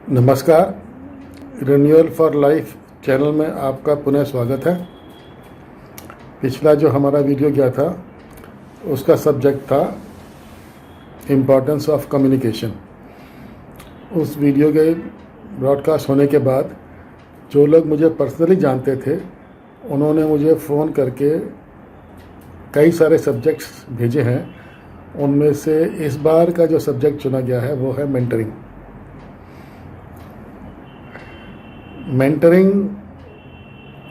नमस्कार। Renewal for life channel में आपका पुनः स्वागत है। पिछला जो हमारा वीडियो गया था उसका सब्जेक्ट था इम्पोर्टेंस ऑफ कम्युनिकेशन। उस वीडियो के ब्रॉडकास्ट होने के बाद जो लोग मुझे पर्सनली जानते थे उन्होंने मुझे फ़ोन करके कई सारे सब्जेक्ट्स भेजे हैं। उनमें से इस बार का जो सब्जेक्ट चुना गया है वो है मेंटरिंग। मेंटरिंग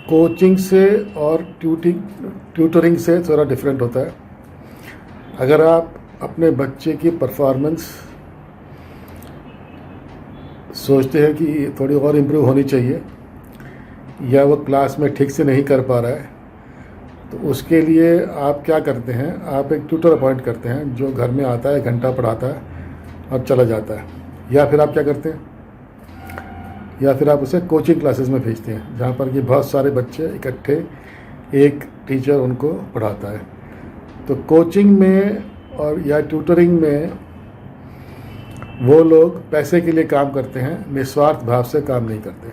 कोचिंग से और ट्यूटरिंग से थोड़ा डिफरेंट होता है। अगर आप अपने बच्चे की परफॉर्मेंस सोचते हैं कि थोड़ी और इम्प्रूव होनी चाहिए या वो क्लास में ठीक से नहीं कर पा रहा है, तो उसके लिए आप क्या करते हैं, आप एक ट्यूटर अपॉइंट करते हैं जो घर में आता है, घंटा पढ़ाता है और चला जाता है। या फिर आप क्या करते हैं, या फिर आप उसे कोचिंग क्लासेस में भेजते हैं जहाँ पर कि बहुत सारे बच्चे इकट्ठे एक टीचर उनको पढ़ाता है। तो कोचिंग में और या ट्यूटरिंग में वो लोग पैसे के लिए काम करते हैं, निस्वार्थ भाव से काम नहीं करते।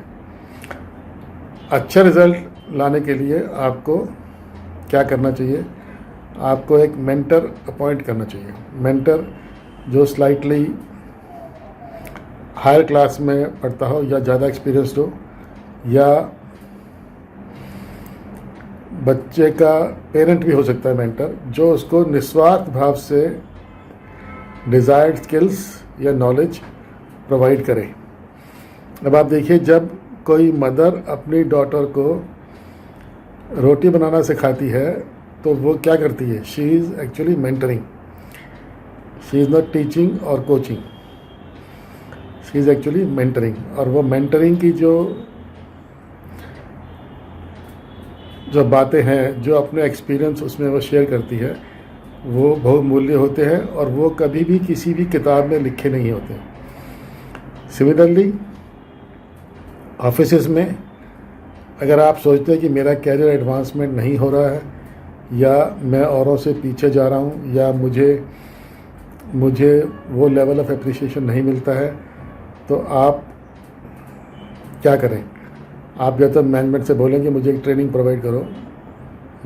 अच्छा रिज़ल्ट लाने के लिए आपको क्या करना चाहिए, आपको एक मेंटर अपॉइंट करना चाहिए। मेंटर जो स्लाइटली हायर क्लास में पढ़ता हो या ज़्यादा एक्सपीरियंस्ड हो, या बच्चे का पेरेंट भी हो सकता है मेंटर, जो उसको निस्वार्थ भाव से डिज़ायर्ड स्किल्स या नॉलेज प्रोवाइड करे। अब आप देखिए, जब कोई मदर अपनी डॉटर को रोटी बनाना सिखाती है तो वो क्या करती है, she is actually mentoring. She is not teaching और coaching, she is actually mentoring. और वो मेंटरिंग की जो बातें हैं, जो अपने एक्सपीरियंस उसमें वो शेयर करती है, वो बहुमूल्य होते हैं और वो कभी भी किसी भी किताब में लिखे नहीं होते। सिमिलरली ऑफिसेस में अगर आप सोचते हैं कि मेरा कैरियर एडवांसमेंट नहीं हो रहा है, या मैं औरों से पीछे जा रहा हूँ, या मुझे वो लेवल ऑफ एप्रिसिएशन नहीं मिलता है, तो आप क्या करें, आप या तो मैनेजमेंट से बोलें कि मुझे एक ट्रेनिंग प्रोवाइड करो।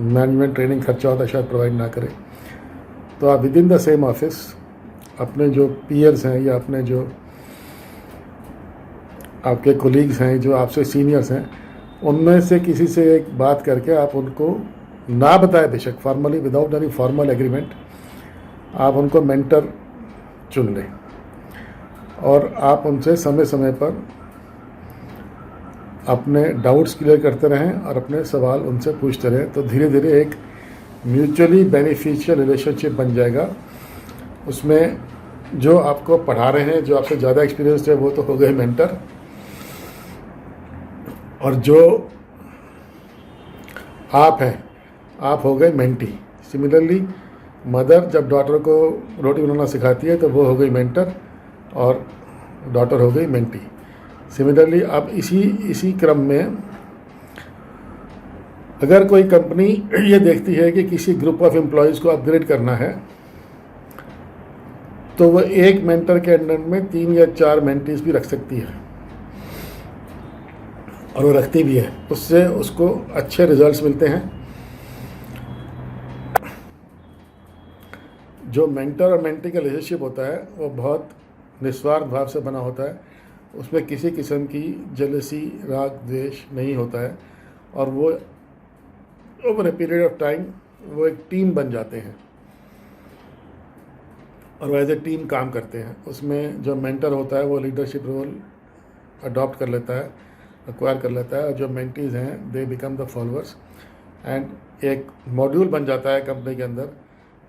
मैनेजमेंट ट्रेनिंग खर्चा होता है, शायद प्रोवाइड ना करे। तो आप with in the same office अपने जो पीयर्स हैं या अपने जो आपके कोलीग्स हैं, जो आपसे सीनियर्स हैं, उनमें से किसी से एक बात करके आप उनको ना बताए, बेशक formally, without any formal agreement, आप उनको मेंटर चुन लें और आप उनसे समय समय पर अपने डाउट्स क्लियर करते रहें और अपने सवाल उनसे पूछते रहें। तो धीरे धीरे एक म्यूचुअली बेनिफिशियल रिलेशनशिप बन जाएगा। उसमें जो आपको पढ़ा रहे हैं, जो आपसे ज़्यादा एक्सपीरियंस है, वो तो हो गए मेंटर, और जो आप हैं आप हो गए मेंटी। सिमिलरली मदर जब डॉटर को रोटी बनाना सिखाती है तो वो हो गई मेंटर और डॉटर हो गई मेंटी। सिमिलरली अब इसी क्रम में अगर कोई कंपनी ये देखती है कि किसी ग्रुप ऑफ एम्प्लॉयज़ को अपग्रेड करना है, तो वह एक मेंटर के अंडर में 3 या 4 मेंटीज भी रख सकती है, और वो रखती भी है। उससे उसको अच्छे रिजल्ट्स मिलते हैं। जो मेंटर और मेंटी का रिलेशनशिप होता है वो बहुत निस्वार्थ भाव से बना होता है। उसमें किसी किस्म की जेलसी, राग, द्वेष नहीं होता है, और वो over a period of time वो एक टीम बन जाते हैं और वो एज ए टीम काम करते हैं। उसमें जो मेंटर होता है वो लीडरशिप रोल अडॉप्ट कर लेता है, एक्वायर कर लेता है, और जो मेंटीज़ हैं they become the followers. And एक मॉड्यूल बन जाता है कंपनी के अंदर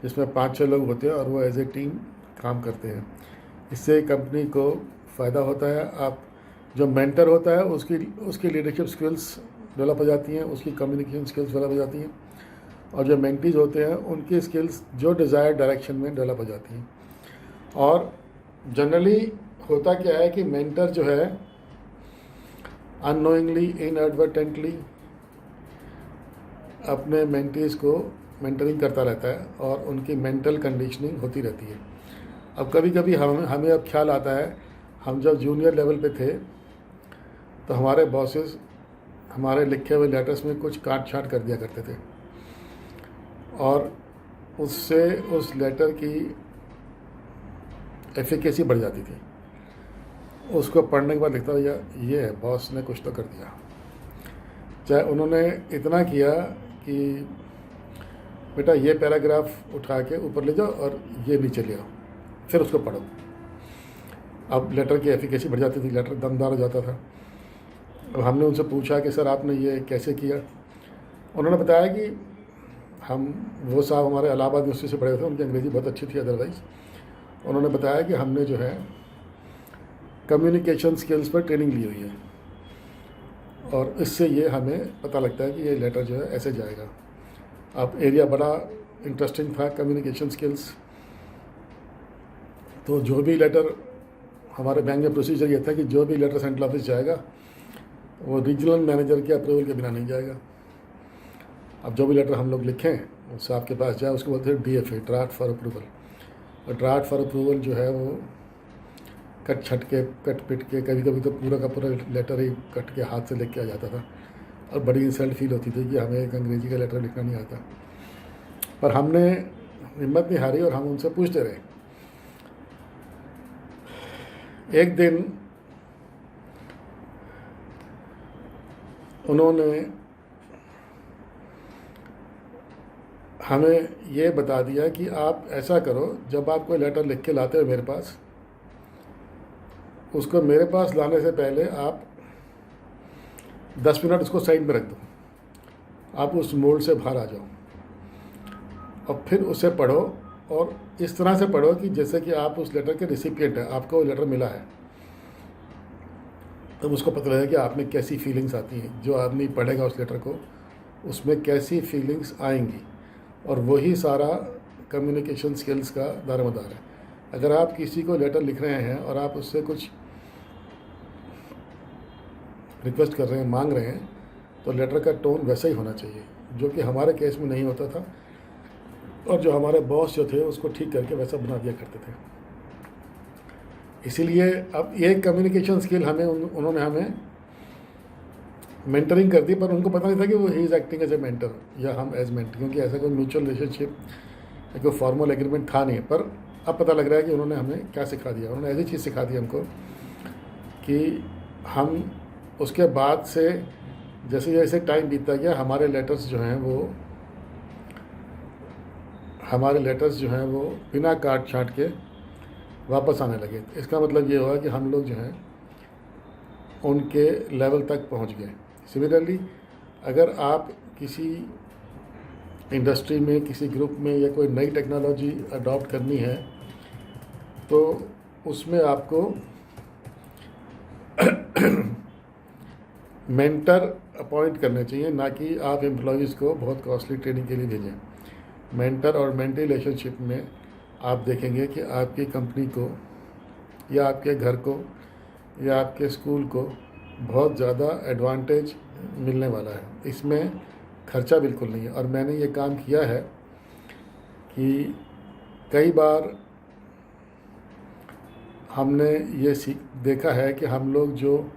जिसमें 5-6 लोग होते हैं और वो एज ए टीम काम करते हैं। इससे कंपनी को फ़ायदा होता है। आप जो मेंटर होता है उसकी लीडरशिप स्किल्स डेवलप हो जाती हैं, उसकी कम्युनिकेशन स्किल्स डेवलप हो जाती हैं, और जो मेंटीज होते हैं उनकी स्किल्स जो डिज़ायर्ड डायरेक्शन में डेवलप हो जाती हैं। और जनरली होता क्या है कि मेंटर जो है अननोइंगली, इनएडवर्टेंटली अपने मेंटीज़ को मेंटरिंग करता रहता है और उनकी मेंटल कंडीशनिंग होती रहती है। अब कभी कभी हमें अब ख्याल आता है, हम जब जूनियर लेवल पे थे तो हमारे बॉसेस हमारे लिखे हुए लेटर्स में कुछ काट छाट कर दिया करते थे और उससे उस लेटर की एफिकेसी बढ़ जाती थी। उसको पढ़ने के बाद लिखता था ये है, बॉस ने कुछ तो कर दिया। चाहे उन्होंने इतना किया कि बेटा ये पैराग्राफ उठा के ऊपर ले जाओ और ये नीचे ले आओ, फिर उसको पढ़ो। अब लेटर की एफिकेसी बढ़ जाती थी, लेटर दमदार हो जाता था। अब हमने उनसे पूछा कि सर आपने ये कैसे किया। उन्होंने बताया कि वो साहब हमारे इलाहाबाद यूनिवर्सिटी से पढ़े थे, उनकी अंग्रेज़ी बहुत अच्छी थी अदरवाइज़। उन्होंने बताया कि हमने जो है कम्युनिकेशन स्किल्स पर ट्रेनिंग ली हुई है और इससे ये हमें पता लगता है कि ये लेटर जो है ऐसे जाएगा। अब एरिया बड़ा इंटरेस्टिंग था, कम्युनिकेशन स्किल्स। तो जो भी लेटर हमारे बैंक में प्रोसीजर ये था कि जो भी लेटर सेंट्रल ऑफिस जाएगा वो रीजनल मैनेजर के अप्रूवल के बिना नहीं जाएगा। अब जो भी लेटर हम लोग लिखें उससे आपके पास जाए उसको बोलते हैं DFA, ड्राफ्ट फॉर अप्रूवल। और ड्राफ्ट फॉर अप्रूवल जो है वो कट पिट के कभी कभी तो पूरा का पूरा लेटर ही कट के हाथ से लिख के आ जाता था और बड़ी इंसल्ट फील होती थी कि हमें एक अंग्रेज़ी का लेटर लिखना नहीं आता। पर हमने हिम्मत नहीं हारी और हम उनसे पूछते रहे। एक दिन उन्होंने हमें ये बता दिया कि आप ऐसा करो, जब आप कोई लेटर लिख के लाते हो मेरे पास, उसको मेरे पास लाने से पहले आप 10 मिनट उसको साइड में रख दो, आप उस मोड से बाहर आ जाओ और फिर उसे पढ़ो और इस तरह से पढ़ो कि जैसे कि आप उस लेटर के रिसिपिएंट हैं, आपको वो लेटर मिला है। तब उसको पता लगेगा कि आप में कैसी फीलिंग्स आती हैं। जो आदमी पढ़ेगा उस लेटर को उसमें कैसी फीलिंग्स आएंगी, और वही सारा कम्युनिकेशन स्किल्स का दारोमदार है। अगर आप किसी को लेटर लिख रहे हैं और आप उससे कुछ रिक्वेस्ट कर रहे हैं, मांग रहे हैं, तो लेटर का टोन वैसा ही होना चाहिए, जो कि हमारे केस में नहीं होता था और जो हमारे बॉस जो थे उसको ठीक करके वैसा बना दिया करते थे। इसीलिए अब ये कम्युनिकेशन स्किल उन्होंने हमें मेंटरिंग कर दी, पर उनको पता नहीं था कि वो he is acting as a mentor या हम एज मेंटर, क्योंकि ऐसा कोई म्यूचुअल रिलेशनशिप या कोई फॉर्मल एग्रीमेंट था नहीं। पर अब पता लग रहा है कि उन्होंने हमें क्या सिखा दिया। उन्होंने ऐसी चीज़ सिखा दी हमको कि हम उसके बाद से जैसे जैसे टाइम बीतता गया हमारे लेटर्स जो हैं वो बिना काट छाट के वापस आने लगे। इसका मतलब ये हुआ कि हम लोग जो हैं उनके लेवल तक पहुंच गए। सिमिलरली अगर आप किसी इंडस्ट्री में, किसी ग्रुप में या कोई नई टेक्नोलॉजी अडॉप्ट करनी है तो उसमें आपको मेंटर अपॉइंट करने चाहिए, ना कि आप एम्प्लॉयज़ को बहुत कॉस्टली ट्रेनिंग के लिए भेजें। मेंटर और मेंटी रिलेशनशिप में आप देखेंगे कि आपकी कंपनी को या आपके घर को या आपके स्कूल को बहुत ज़्यादा एडवांटेज मिलने वाला है। इसमें खर्चा बिल्कुल नहीं है। और मैंने ये काम किया है कि कई बार हमने ये देखा है कि हम लोग जो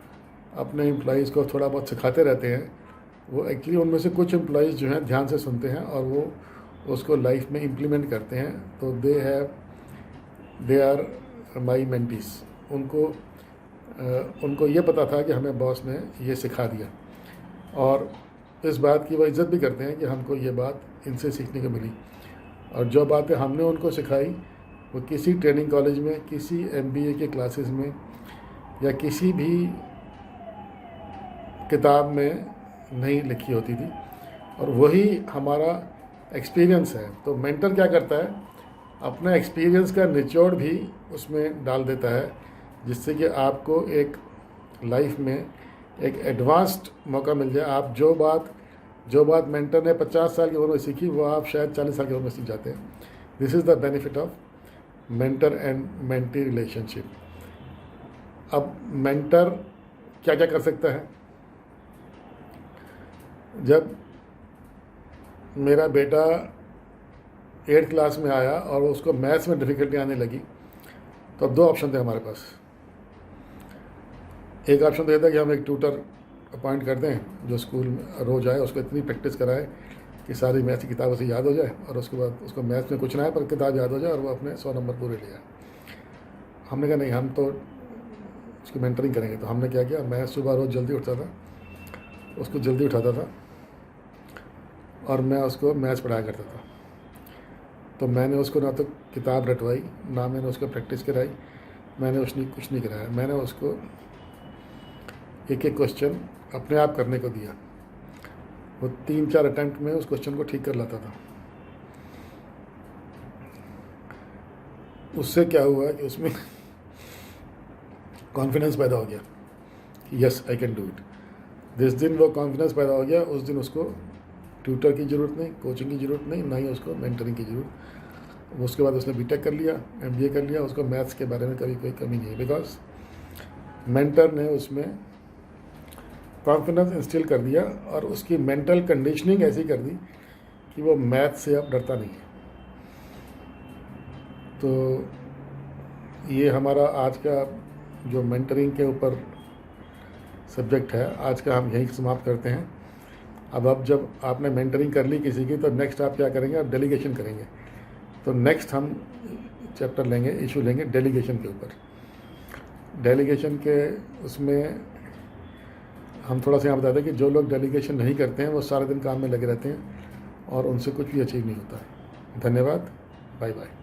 अपने एम्प्लॉयज़ को थोड़ा बहुत सिखाते रहते हैं, वो एक्चुअली उनमें से कुछ एम्प्लॉयज़ जो हैं ध्यान से सुनते हैं और वो उसको लाइफ में इम्प्लीमेंट करते हैं। तो दे आर माई मेंटीज। उनको ये पता था कि हमें बॉस ने ये सिखा दिया और इस बात की वो इज़्ज़त भी करते हैं कि हमको ये बात इनसे सीखने को मिली। और जो बातें हमने उनको सिखाई वो किसी ट्रेनिंग कॉलेज में, किसी MBA के क्लासेस में या किसी भी किताब में नहीं लिखी होती थी, और वही हमारा एक्सपीरियंस है। तो मेंटर क्या करता है, अपना एक्सपीरियंस का निचोड़ भी उसमें डाल देता है, जिससे कि आपको एक लाइफ में एक एडवांस्ड मौका मिल जाए। आप जो बात मेंटर ने 50 साल की उम्र में सीखी वो आप शायद 40 साल की उम्र में सीख जाते हैं। This is the benefit of mentor and mentee relationship. अब मेंटर क्या क्या कर सकता है। जब मेरा बेटा 8th क्लास में आया और उसको मैथ्स में डिफ़िकल्टी आने लगी, तो अब 2 ऑप्शन थे हमारे पास। एक ऑप्शन तो ये था कि हम एक ट्यूटर अपॉइंट कर दें जो स्कूल में रोज़ आए, उसको इतनी प्रैक्टिस कराए कि सारी मैथ्स की किताब उसे याद हो जाए और उसके बाद उसको मैथ्स में कुछ ना आए पर किताब याद हो जाए और वो अपने 100 नंबर पूरे ले आए। हमने कहा नहीं, हम तो उसकी मेंटरिंग करेंगे। तो हमने क्या किया, मैं सुबह रोज़ जल्दी उठता था, उसको जल्दी उठाता था और मैं उसको मैथ्स पढ़ाया करता था। तो मैंने उसको ना तो किताब रटवाई, ना मैंने उसको प्रैक्टिस कराई, मैंने उसने कुछ नहीं कराया। मैंने उसको एक एक क्वेश्चन अपने आप करने को दिया। वो 3-4 अटैम्प्ट में उस क्वेश्चन को ठीक कर लाता था। उससे क्या हुआ कि उसमें कॉन्फिडेंस पैदा हो गया कि yes I can do it. जिस दिन वो कॉन्फिडेंस पैदा हो गया उस दिन उसको ट्यूटर की ज़रूरत नहीं, कोचिंग की ज़रूरत नहीं, ना ही उसको मेंटरिंग की ज़रूरत। उसके बाद उसने बीटेक कर लिया, एमबीए कर लिया, उसको मैथ्स के बारे में कभी कोई कमी नहीं है, बिकॉज मेंटर ने उसमें कॉन्फिडेंस इंस्टिल कर दिया और उसकी मेंटल कंडीशनिंग ऐसी कर दी कि वो मैथ से अब डरता नहीं है। तो ये हमारा आज का जो मेंटरिंग के ऊपर सब्जेक्ट है, आज का हम यहीं समाप्त करते हैं। अब जब आपने मेंटरिंग कर ली किसी की, तो नेक्स्ट आप क्या करेंगे, आप डेलीगेशन करेंगे। तो नेक्स्ट हम चैप्टर लेंगे, इशू लेंगे डेलीगेशन के ऊपर। डेलीगेशन के उसमें हम थोड़ा सा यहाँ बताते हैं कि जो लोग डेलीगेशन नहीं करते हैं वो सारे दिन काम में लगे रहते हैं और उनसे कुछ भी अचीव नहीं होता है। धन्यवाद, बाय बाय।